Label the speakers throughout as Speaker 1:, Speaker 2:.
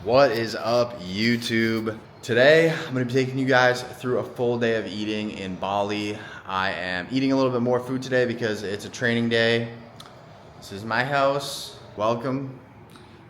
Speaker 1: What is up, YouTube? Today, I'm gonna be taking you guys through a full day of eating in Bali. I am eating a little bit more food today because it's a training day. This is my house. Welcome.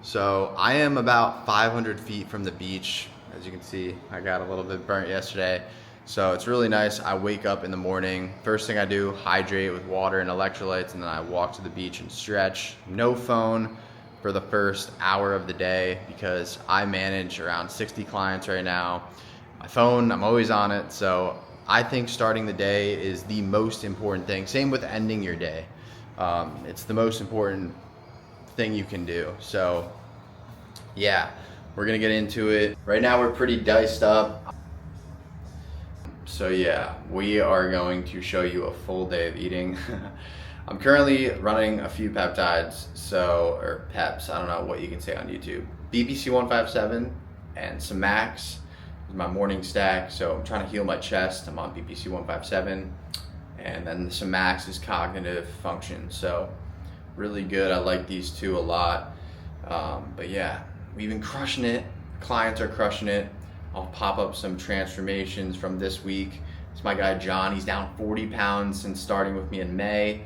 Speaker 1: So I am about 500 feet from the beach. As you can see, I got a little bit burnt yesterday. So it's really nice. I wake up in the morning. First thing I do, hydrate with water and electrolytes, and then I walk to the beach and stretch. No phone for the first hour of the day because I manage around 60 clients right now. My phone, I'm always on it. So I think starting the day is the most important thing. Same with ending your day. It's the most important thing you can do. So yeah, we're gonna get into it. Right now we're pretty diced up. So yeah, we are going to show you a full day of eating. I'm currently running a few peptides, or peps, I don't know what you can say on YouTube. BPC 157 and some Max is my morning stack. So I'm trying to heal my chest. I'm on BPC 157. And then some Max is cognitive function. So really good. I like these two a lot. But yeah, we've been crushing it. Clients are crushing it. I'll pop up some transformations from this week. It's my guy John. He's down 40 pounds since starting with me in May,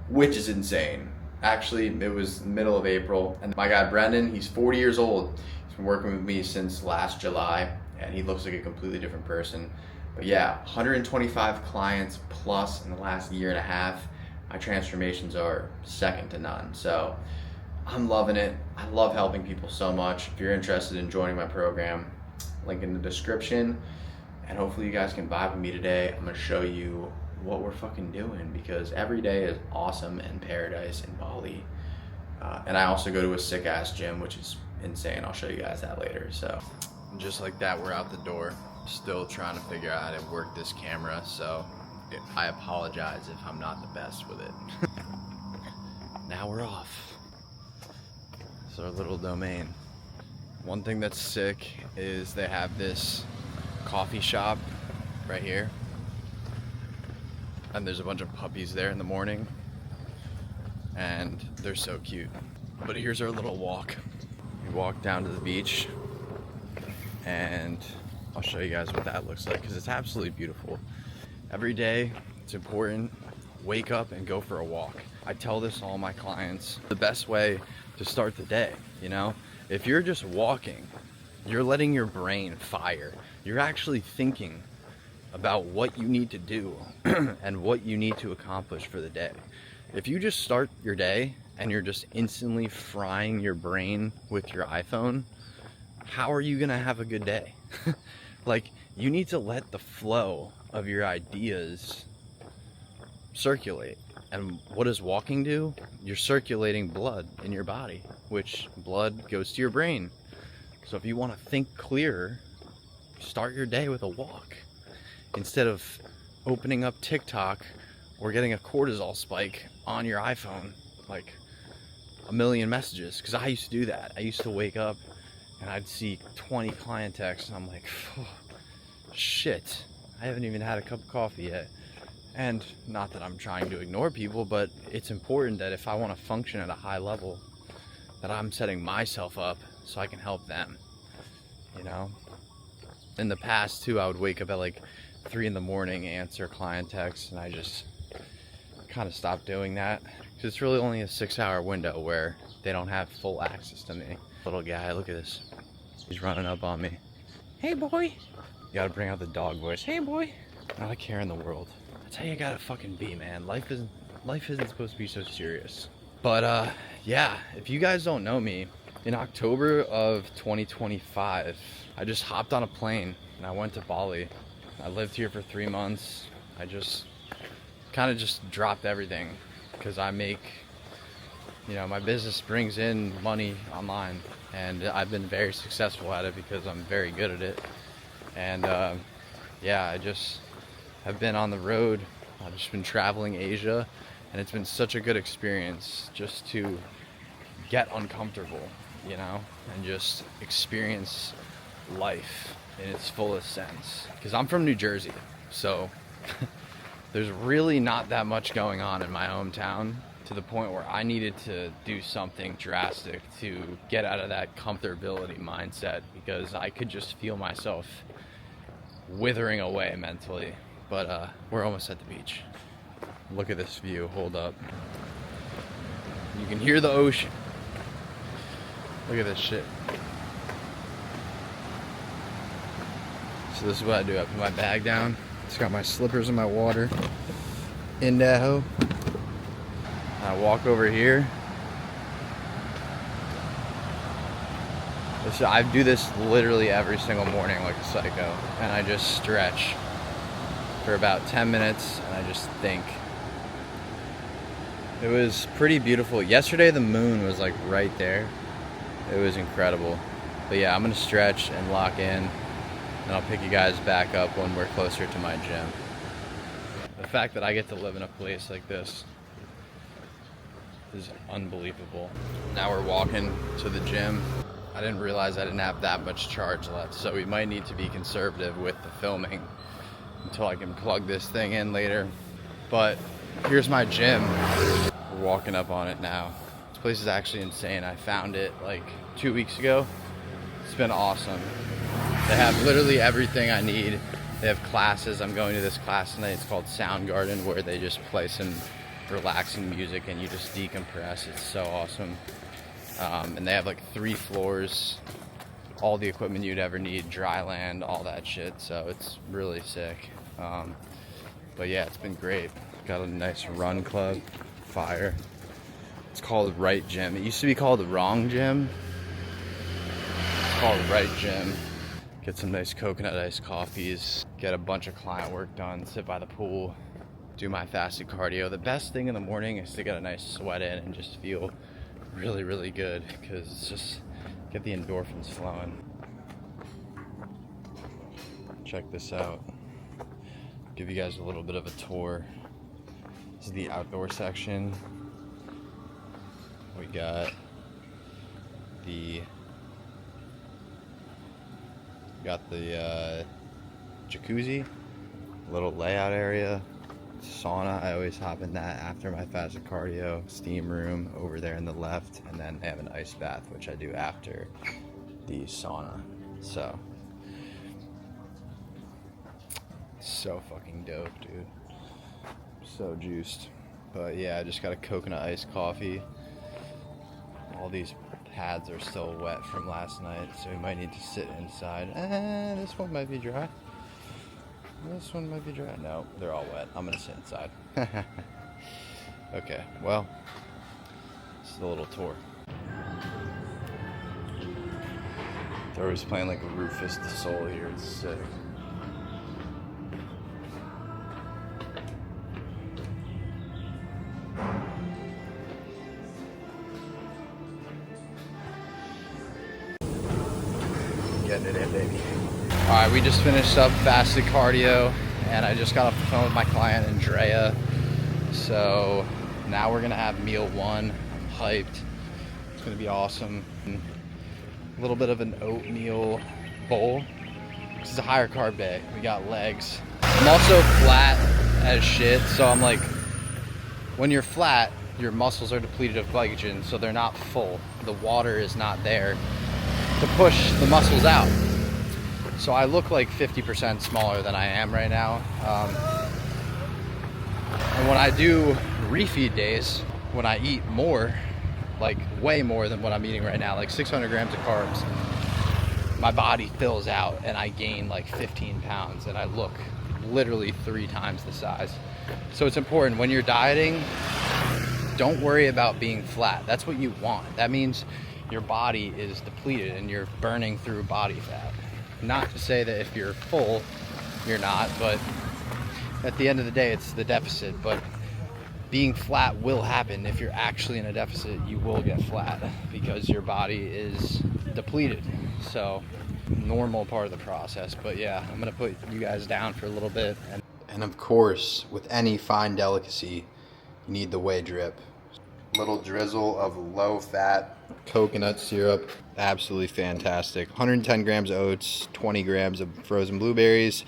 Speaker 1: which is insane. Actually, it was the middle of April. And my guy Brendan, he's 40 years old. He's been working with me since last July, and he looks like a completely different person. But yeah, 125 clients plus in the last year and a half. My transformations are second to none. So I'm loving it. I love helping people so much. If you're interested in joining my program, link in the description. And hopefully you guys can vibe with me today. I'm gonna show you what we're fucking doing because every day is awesome in paradise in Bali. And I also go to a sick ass gym, which is insane. I'll show you guys that later. So just like that, we're out the door. Still trying to figure out how to work this camera. So I apologize if I'm not the best with it. Now we're off. It's our little domain. One thing that's sick is they have this coffee shop right here. And there's a bunch of puppies there in the morning. And they're so cute. But here's our little walk. We walk down to the beach. And I'll show you guys what that looks like because it's absolutely beautiful. Every day, it's important. Wake up and go for a walk. I tell this to all my clients. The best way to start the day, you know? If you're just walking, you're letting your brain fire. You're actually thinking about what you need to do and what you need to accomplish for the day. If you just start your day and you're just instantly frying your brain with your iPhone, how are you gonna have a good day? Like, you need to let the flow of your ideas circulate. And what does walking do? You're circulating blood in your body, which blood goes to your brain. So if you want to think clearer, start your day with a walk instead of opening up TikTok or getting a cortisol spike on your iPhone, like a million messages. Because I used to do that. I used to wake up and I'd see 20 client texts and I'm like, oh, shit, I haven't even had a cup of coffee yet. And not that I'm trying to ignore people, but it's important that if I want to function at a high level, that I'm setting myself up so I can help them, you know? In the past too, I would wake up at like 3 in the morning, answer client texts, and I just kind of stopped doing that because it's really only a 6-hour window where they don't have full access to me. Little guy, look at this. He's running up on me. Hey boy. You gotta bring out the dog voice. Hey boy. Not a care in the world. That's how you gotta fucking be, man. Life isn't supposed to be so serious. But yeah, if you guys don't know me, in October of 2025, I just hopped on a plane and I went to Bali. I lived here for 3 months. I just kind of just dropped everything because I make, you know, my business brings in money online and I've been very successful at it because I'm very good at it. And yeah, I just have been on the road. I've just been traveling Asia, and it's been such a good experience just to get uncomfortable, you know, and just experience life in its fullest sense. Because I'm from New Jersey, so there's really not that much going on in my hometown to the point where I needed to do something drastic to get out of that comfortability mindset, because I could just feel myself withering away mentally. But we're almost at the beach. Look at this view. Hold up. You can hear the ocean. Look at this shit. So this is what I do. I put my bag down. It's got my slippers and my water in that hoe. I walk over here. I do this literally every single morning like a psycho, and I just stretch for about 10 minutes and I just think. It was pretty beautiful. Yesterday the moon was like right there. It was incredible. But yeah, I'm gonna stretch and lock in, and I'll pick you guys back up when we're closer to my gym. The fact that I get to live in a place like this is unbelievable. Now we're walking to the gym. I didn't realize I didn't have that much charge left, so we might need to be conservative with the filming until I can plug this thing in later. But here's my gym. We're walking up on it now. This place is actually insane. I found it like 2 weeks ago. It's been awesome. They have literally everything I need. They have classes. I'm going to this class tonight. It's called Soundgarden, where they just play some relaxing music and you just decompress. It's so awesome. And they have like 3 floors, all the equipment you'd ever need, dry land, all that shit. So it's really sick. But yeah, it's been great. Got a nice run club, fire. It's called Right Gym. It used to be called the Wrong Gym. It's called Right Gym. Get some nice coconut iced coffees, get a bunch of client work done, sit by the pool, do my fasted cardio. The best thing in the morning is to get a nice sweat in and just feel really, really good, because it's just get the endorphins flowing. Check this out. Give you guys a little bit of a tour. This is the outdoor section. We got the jacuzzi, little layout area, sauna. I always hop in that after my fasted cardio. Steam room over there in the left, and then they have an ice bath, which I do after the sauna. So fucking dope, dude. So juiced. But yeah, I just got a coconut iced coffee. All these pads are still wet from last night, so we might need to sit inside. This one might be dry. This one might be dry. No, they're all wet. I'm gonna sit inside. Okay, well, this is a little tour. They're always playing like Rufus the Soul here. It's sick. Getting it in, baby. All right, we just finished up fasted cardio, and I just got off the phone with my client, Andrea. So now we're gonna have meal 1. I'm hyped. It's gonna be awesome. A little bit of an oatmeal bowl. This is a higher carb day. We got legs. I'm also flat as shit, so I'm like, when you're flat, your muscles are depleted of glycogen, so they're not full. The water is not there to push the muscles out. So I look like 50% smaller than I am right now. And when I do refeed days, when I eat more, like way more than what I'm eating right now, like 600 grams of carbs, my body fills out and I gain like 15 pounds and I look literally 3 times the size. So it's important when you're dieting, don't worry about being flat. That's what you want. That means your body is depleted and you're burning through body fat. Not to say that if you're full, you're not, but at the end of the day, it's the deficit. But being flat will happen. If you're actually in a deficit, you will get flat because your body is depleted. So normal part of the process. But yeah, I'm gonna put you guys down for a little bit. And of course, with any fine delicacy, you need the whey drip. Little drizzle of low-fat coconut syrup. Absolutely fantastic. 110 grams of oats, 20 grams of frozen blueberries,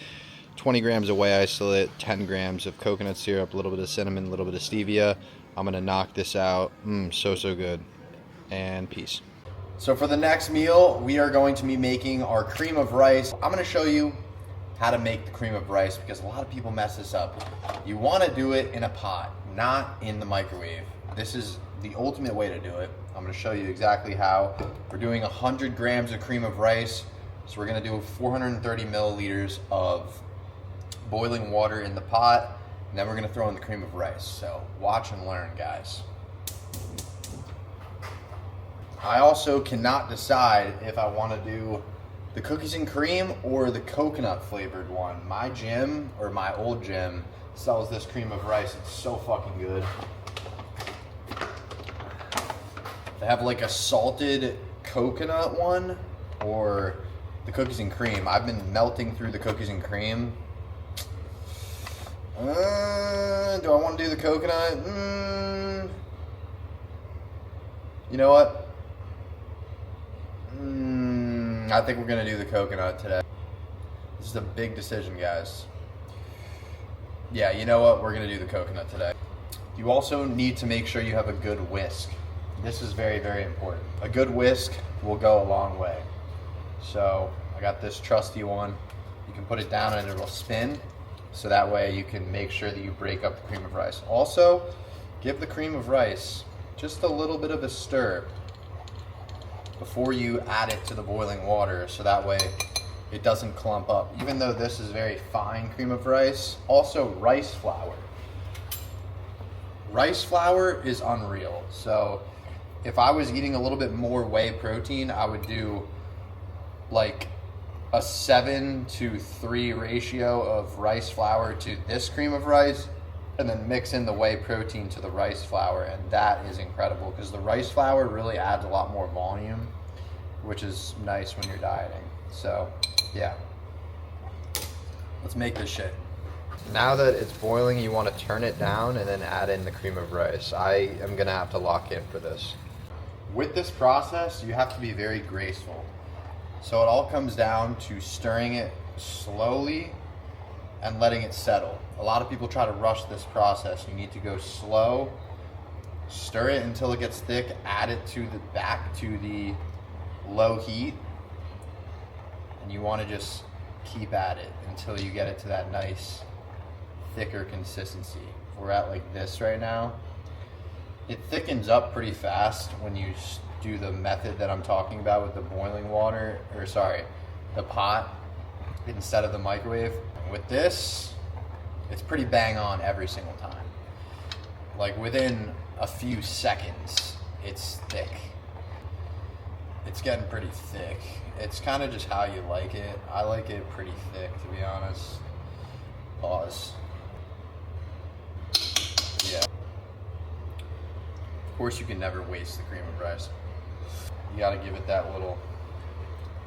Speaker 1: 20 grams of whey isolate, 10 grams of coconut syrup, a little bit of cinnamon, a little bit of stevia, I'm gonna knock this out. So good. And peace. So for the next meal, we are going to be making our cream of rice. I'm gonna show you how to make the cream of rice because a lot of people mess this up. You wanna do it in a pot, not in the microwave. This is the ultimate way to do it. I'm gonna show you exactly how. We're doing 100 grams of cream of rice. So we're gonna do 430 milliliters of boiling water in the pot, and then we're gonna throw in the cream of rice. So watch and learn, guys. I also cannot decide if I wanna do the cookies and cream or the coconut flavored one. My gym, or my old gym, sells this cream of rice. It's so fucking good. They have like a salted coconut one or the cookies and cream. I've been melting through the cookies and cream. Do I want to do the coconut? You know what? I think we're gonna do the coconut today. This is a big decision, guys. Yeah, you know what? We're gonna do the coconut today. You also need to make sure you have a good whisk. This is very, very important. A good whisk will go a long way. So I got this trusty one. You can put it down and it'll spin. So that way you can make sure that you break up the cream of rice. Also, give the cream of rice just a little bit of a stir before you add it to the boiling water, so that way it doesn't clump up. Even though this is very fine cream of rice, also rice flour. Rice flour is unreal. So if I was eating a little bit more whey protein, I would do like a 7-to-3 ratio of rice flour to this cream of rice, and then mix in the whey protein to the rice flour, and that is incredible because the rice flour really adds a lot more volume, which is nice when you're dieting. So yeah, let's make this shit. Now that it's boiling, you want to turn it down and then add in the cream of rice. I am gonna have to lock in for this. With this process, you have to be very graceful. So it all comes down to stirring it slowly and letting it settle. A lot of people try to rush this process. You need to go slow, stir it until it gets thick, add it back to the low heat, and you want to just keep at it until you get it to that nice, thicker consistency. We're at like this right now. It thickens up pretty fast when you do the method that I'm talking about with the boiling water, or sorry, the pot instead of the microwave. With this, it's pretty bang on every single time. Like within a few seconds, it's thick. It's getting pretty thick. It's kind of just how you like it. I like it pretty thick, to be honest. Pause. Yeah. Of course, you can never waste the cream of rice. You gotta give it that little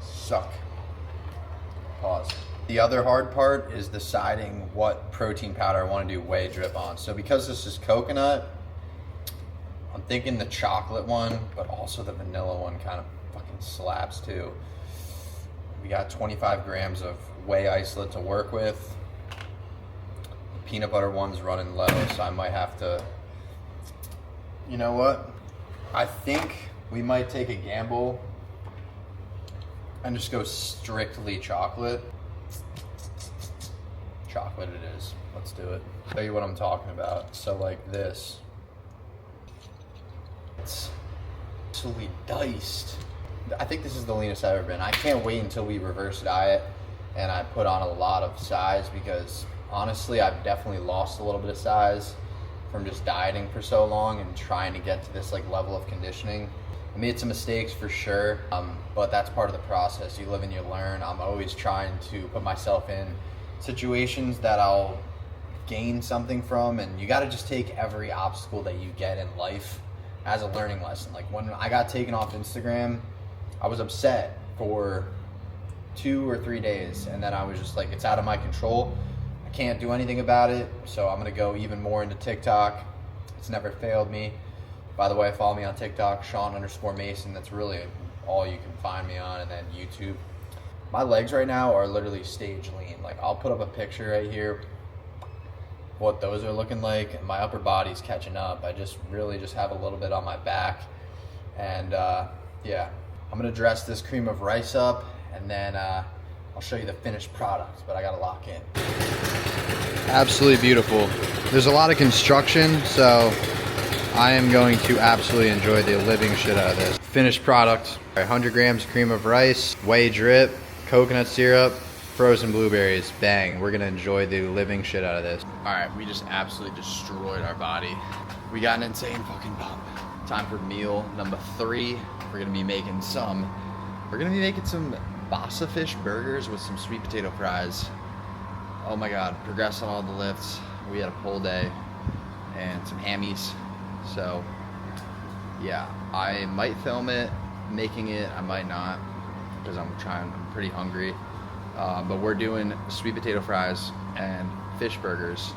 Speaker 1: suck. Pause. The other hard part is deciding what protein powder I want to do whey drip on. So because this is coconut, I'm thinking the chocolate one, but also the vanilla one kind of fucking slaps too. We got 25 grams of whey isolate to work with. The peanut butter one's running low, so I might have to, you know what? I think we might take a gamble and just go strictly chocolate. Chocolate it is. Let's do it. Tell you what I'm talking about. So like this. It's totally diced. I think this is the leanest I've ever been. I can't wait until we reverse diet and I put on a lot of size, because honestly, I've definitely lost a little bit of size from just dieting for so long and trying to get to this like level of conditioning. I made some mistakes for sure, but that's part of the process. You live and you learn. I'm always trying to put myself in situations that I'll gain something from, and you got to just take every obstacle that you get in life as a learning lesson. Like when I got taken off Instagram, I was upset for 2 or 3 days, and then I was just like, it's out of my control. I can't do anything about it, so I'm gonna go even more into TikTok. It's never failed me. By the way, follow me on TikTok, Sean_Mason. That's really all you can find me on, and then YouTube. My legs right now are literally stage lean. Like I'll put up a picture right here. what those are looking like. My upper body's catching up. I just really just have a little bit on my back. And yeah, I'm gonna dress this cream of rice up, and then I'll show you the finished product, but I gotta lock in. Absolutely beautiful. There's a lot of construction, so I am going to absolutely enjoy the living shit out of this. Finished product, 100 grams cream of rice, whey drip, coconut syrup, frozen blueberries, bang. We're gonna enjoy the living shit out of this. All right, we just absolutely destroyed our body. We got an insane fucking pump. Time for meal number 3. We're gonna be making some Basa fish burgers with some sweet potato fries. Oh my God, progressed on all the lifts. We had a pull day and some hammies. So yeah, I might film it, making it, I might not, because I'm pretty hungry. But we're doing sweet potato fries and fish burgers.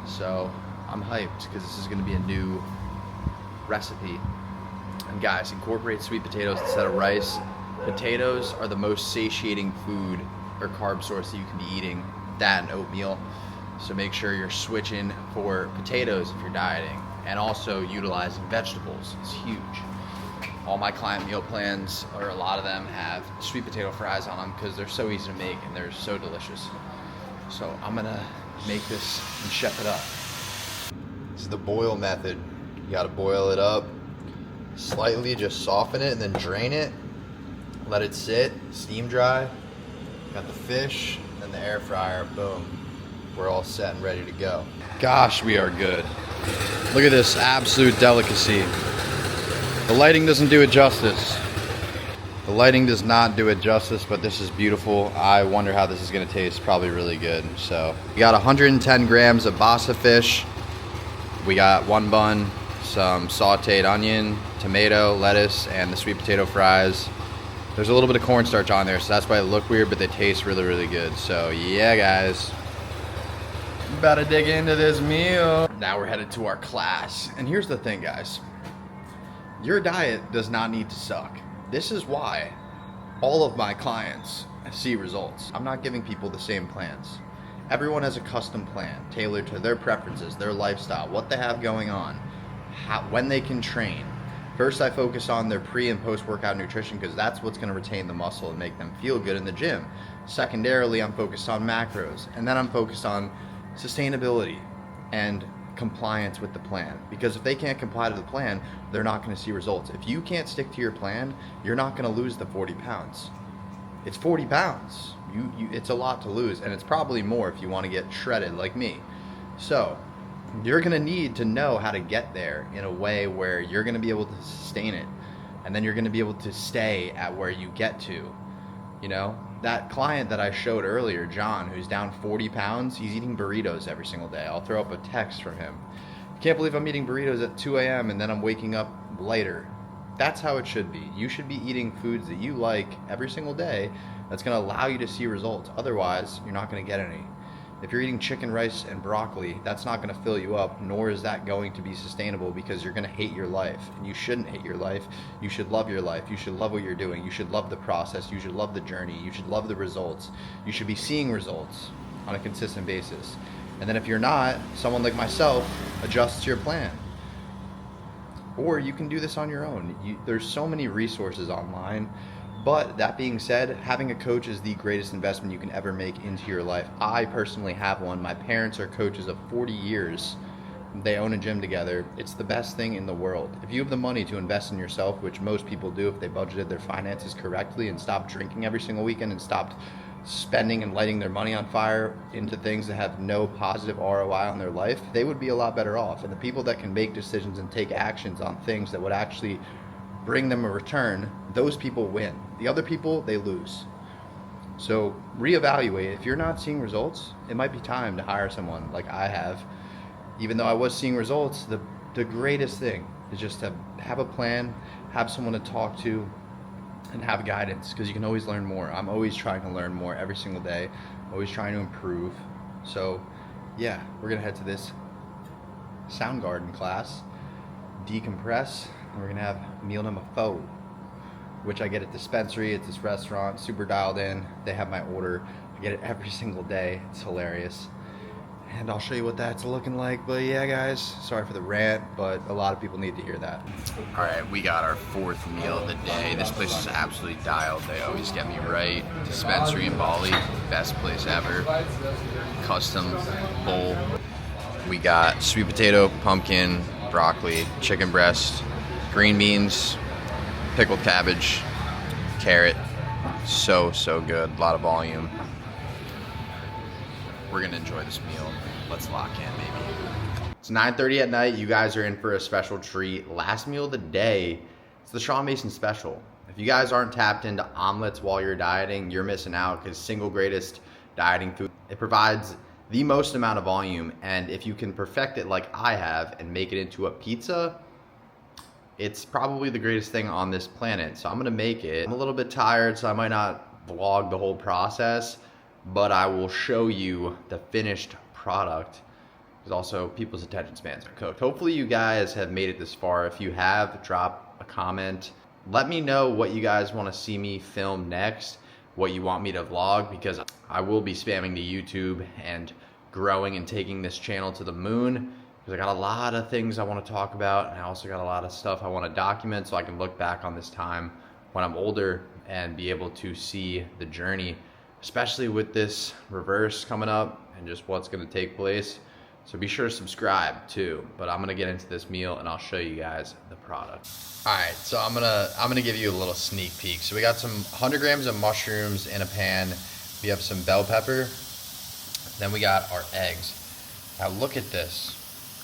Speaker 1: So I'm hyped because this is gonna be a new recipe. And guys, incorporate sweet potatoes instead of rice. Potatoes are the most satiating food or carb source that you can be eating, that and oatmeal. So make sure you're switching for potatoes if you're dieting, and also utilizing vegetables. It's huge. All my client meal plans, or a lot of them, have sweet potato fries on them because they're so easy to make and they're so delicious. So I'm gonna make this and chef it up. This is the boil method. You gotta boil it up slightly, just soften it and then drain it. Let it sit, steam dry. Got the fish and the air fryer, boom. We're all set and ready to go. Gosh, we are good. Look at this absolute delicacy. The lighting doesn't do it justice. The lighting does not do it justice, but this is beautiful. I wonder how this is gonna taste. Probably really good. So we got 110 grams of Basa fish. We got 1 bun, some sauteed onion, tomato, lettuce, and the sweet potato fries. There's a little bit of cornstarch on there, so that's why they look weird, but they taste really, really good. So yeah, guys. About to dig into this meal. Now we're headed to our class. And here's the thing, guys. Your diet does not need to suck. This is why all of my clients see results. I'm not giving people the same plans. Everyone has a custom plan tailored to their preferences, their lifestyle, what they have going on, when they can train. First, I focus on their pre and post-workout nutrition because that's what's going to retain the muscle and make them feel good in the gym. Secondarily, I'm focused on macros, and then I'm focused on sustainability and compliance with the plan. Because if they can't comply to the plan, they're not going to see results. If you can't stick to your plan, you're not going to lose the 40 pounds. It's 40 pounds. It's a lot to lose, and it's probably more if you want to get shredded like me. So you're going to need to know how to get there in a way where you're going to be able to sustain it, and then you're going to be able to stay at where you get to. You know, that client that I showed earlier, John, who's down 40 pounds, he's eating burritos every single day. I'll throw up a text from him. Can't believe I'm eating burritos at 2 a.m. and then I'm waking up later. That's how it should be. You should be eating foods that you like every single day. That's going to allow you to see results. Otherwise, you're not going to get any. If you're eating chicken, rice, and broccoli, that's not going to fill you up, nor is that going to be sustainable because you're going to hate your life. And you shouldn't hate your life. You should love your life. You should love what you're doing. You should love the process. You should love the journey. You should love the results. You should be seeing results on a consistent basis. And then if you're not, someone like myself adjusts your plan. Or you can do this on your own. There's so many resources online. But that being said, having a coach is the greatest investment you can ever make into your life. I personally have one. My parents are coaches of 40 years. They own a gym together. It's the best thing in the world. If you have the money to invest in yourself, which most people do if they budgeted their finances correctly and stopped drinking every single weekend and stopped spending and lighting their money on fire into things that have no positive ROI on their life, they would be a lot better off. And the people that can make decisions and take actions on things that would actually bring them a return, those people win. The other people, they lose. So reevaluate. If you're not seeing results, it might be time to hire someone like I have. Even though I was seeing results, the greatest thing is just to have a plan, have someone to talk to, and have guidance, because you can always learn more. I'm always trying to learn more every single day, always trying to improve. So yeah, we're gonna head to this Soundgarden class, decompress, and we're gonna have meal number 4, which I get at dispensary. It's this restaurant, super dialed in. They have my order. I get it every single day. It's hilarious. and I'll show you what that's looking like. But yeah, guys, sorry for the rant, but a lot of people need to hear that. All right, we got our fourth meal of the day. This place is absolutely dialed. They always get me right. Dispensary in Bali, best place ever. Custom bowl. We got sweet potato, pumpkin, broccoli, chicken breast, green beans, pickled cabbage, carrot. So good, a lot of volume. We're gonna enjoy this meal. Let's lock in, baby. It's 9:30 at night. You guys are in for a special treat. Last meal of the day. It's the Sean Mason special. If you guys aren't tapped into omelets while you're dieting, you're missing out, because single greatest dieting food. It provides the most amount of volume, and if you can perfect it like I have and make it into a pizza, it's probably the greatest thing on this planet. So I'm gonna make it. I'm a little bit tired, so I might not vlog the whole process, but I will show you the finished product, because also people's attention spans are cooked. Hopefully you guys have made it this far. If you have, drop a comment. Let me know what you guys want to see me film next, what you want me to vlog, because I will be spamming to YouTube and growing and taking this channel to the moon, because I got a lot of things I want to talk about, and I also got a lot of stuff I want to document so I can look back on this time when I'm older and be able to see the journey, especially with this reverse coming up and just what's going to take place. So be sure to subscribe too. But I'm going to get into this meal and I'll show you guys the product. All right, so I'm gonna give you a little sneak peek. So we got some 100 grams of mushrooms in a pan. We have some bell pepper. Then we got our eggs. Now look at this.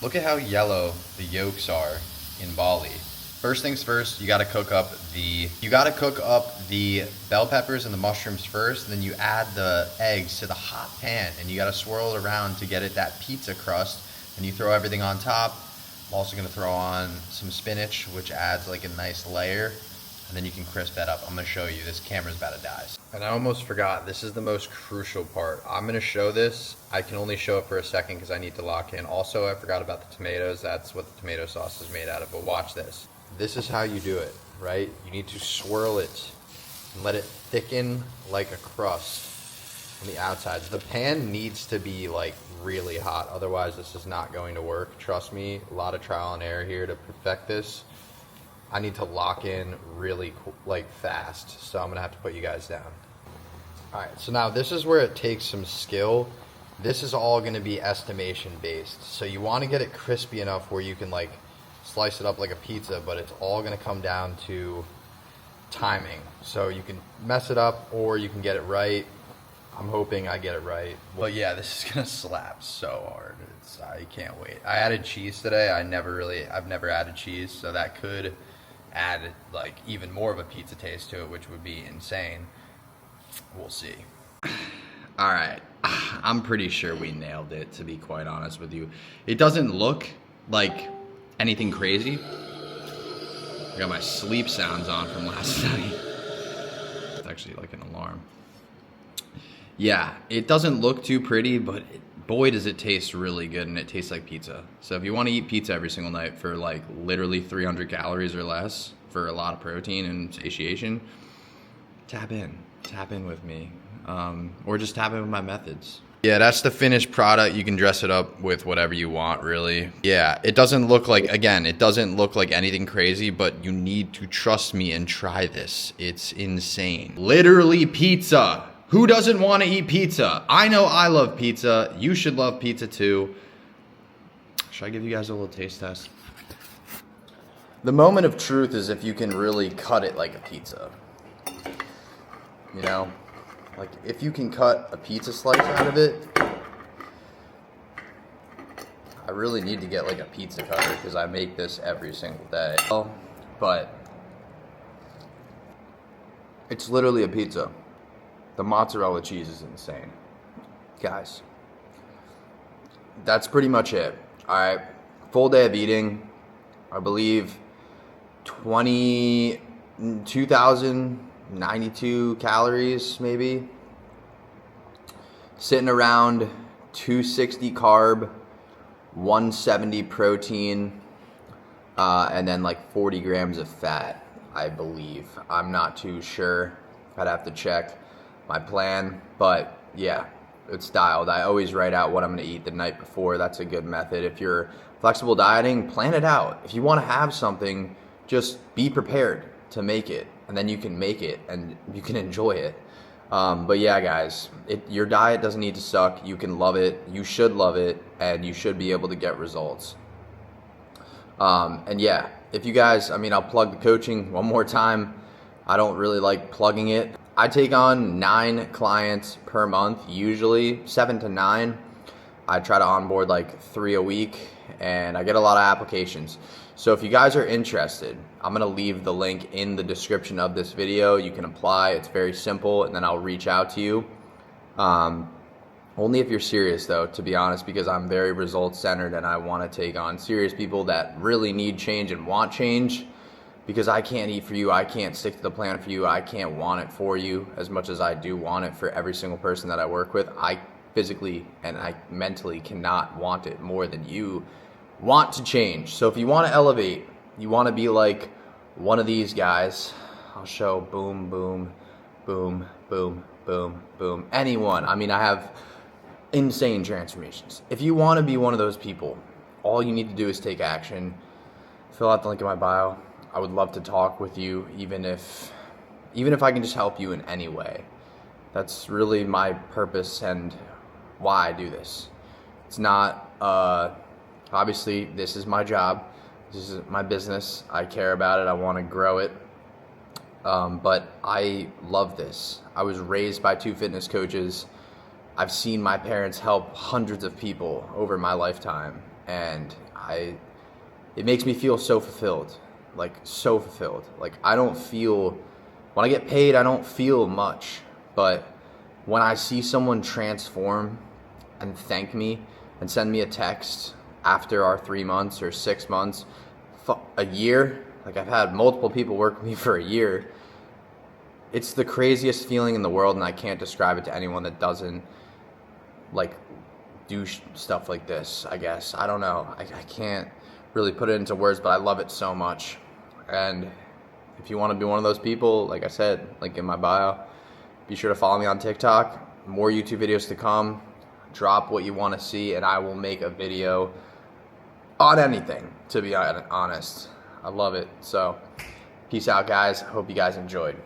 Speaker 1: Look at how yellow the yolks are in Bali. First things first, you gotta cook up the bell peppers and the mushrooms first, and then you add the eggs to the hot pan, and you gotta swirl it around to get it that pizza crust, and you throw everything on top. I'm also gonna throw on some spinach, which adds like a nice layer, and then you can crisp that up. I'm gonna show you, this camera's about to die. And I almost forgot, this is the most crucial part. I'm gonna show this, I can only show it for a second because I need to lock in. Also, I forgot about the tomatoes, that's what the tomato sauce is made out of, but watch this. This is how you do it, right? You need to swirl it and let it thicken like a crust on the outside. The pan needs to be like really hot, otherwise this is not going to work. Trust me, a lot of trial and error here to perfect this. I need to lock in really like fast, so I'm gonna have to put you guys down. All right, so now this is where it takes some skill. This is all gonna be estimation based. So you wanna get it crispy enough where you can like slice it up like a pizza, but it's all gonna come down to timing. So you can mess it up or you can get it right. I'm hoping I get it right. But yeah, this is gonna slap so hard. I can't wait. I added cheese today. I've never added cheese, so that could add like even more of a pizza taste to it, which would be insane. We'll see. All right, I'm pretty sure we nailed it, to be quite honest with you. It doesn't look like anything crazy. I got my sleep sounds on from last night. It's actually like an alarm. Yeah, it doesn't look too pretty, but boy does it taste really good, and it tastes like pizza. So if you want to eat pizza every single night for like literally 300 calories or less for a lot of protein and satiation, tap in with me, or just tap in with my methods. Yeah, that's the finished product. You can dress it up with whatever you want, really. Yeah, it doesn't look like, again, it doesn't look like anything crazy, but you need to trust me and try this. It's insane. Literally pizza. Who doesn't want to eat pizza? I know I love pizza. You should love pizza too. Should I give you guys a little taste test? The moment of truth is if you can really cut it like a pizza. You know? Like, if you can cut a pizza slice out of it, I really need to get like a pizza cutter because I make this every single day. But it's literally a pizza. The mozzarella cheese is insane. Guys, that's pretty much it. All right, full day of eating. I believe 22,092 calories, maybe. Sitting around 260 carb, 170 protein, and then like 40 grams of fat, I believe. I'm not too sure. I'd have to check my plan, but yeah, it's dialed. I always write out what I'm going to eat the night before. That's a good method. If you're flexible dieting, plan it out. If you want to have something, just be prepared to make it, and then you can make it and you can enjoy it. But yeah, guys, your diet doesn't need to suck. You can love it. You should love it, and you should be able to get results. And yeah, if you guys, I'll plug the coaching one more time. I don't really like plugging it. I take on 9 clients per month, usually 7 to 9. I try to onboard like 3 a week, and I get a lot of applications. So if you guys are interested, I'm gonna leave the link in the description of this video. You can apply, it's very simple, and then I'll reach out to you. Only if you're serious though, to be honest, because I'm very results centered and I wanna take on serious people that really need change and want change, because I can't eat for you, I can't stick to the plan for you, I can't want it for you as much as I do want it for every single person that I work with. I physically and I mentally cannot want it more than you want to change. So if you want to elevate, you want to be like one of these guys, I'll show boom, boom, boom, boom, boom, boom, anyone. I have insane transformations. If you want to be one of those people, all you need to do is take action. Fill out the link in my bio. I would love to talk with you, even if I can just help you in any way. That's really my purpose and why I do this. It's not, obviously this is my job. This is my business. I care about it. I want to grow it. But I love this. I was raised by 2 fitness coaches. I've seen my parents help hundreds of people over my lifetime, and it makes me feel so fulfilled. Like so fulfilled. Like I don't feel, when I get paid, I don't feel much, but when I see someone transform and thank me and send me a text after our 3 months or 6 months, a year, like I've had multiple people work with me for a year, it's the craziest feeling in the world, and I can't describe it to anyone that doesn't like do stuff like this, I guess. I don't know. I can't really put it into words, but I love it so much. And if you want to be one of those people, like I said, link in my bio, be sure to follow me on TikTok. More YouTube videos to come. Drop what you want to see, and I will make a video on anything, to be honest. I love it. So peace out, guys. Hope you guys enjoyed.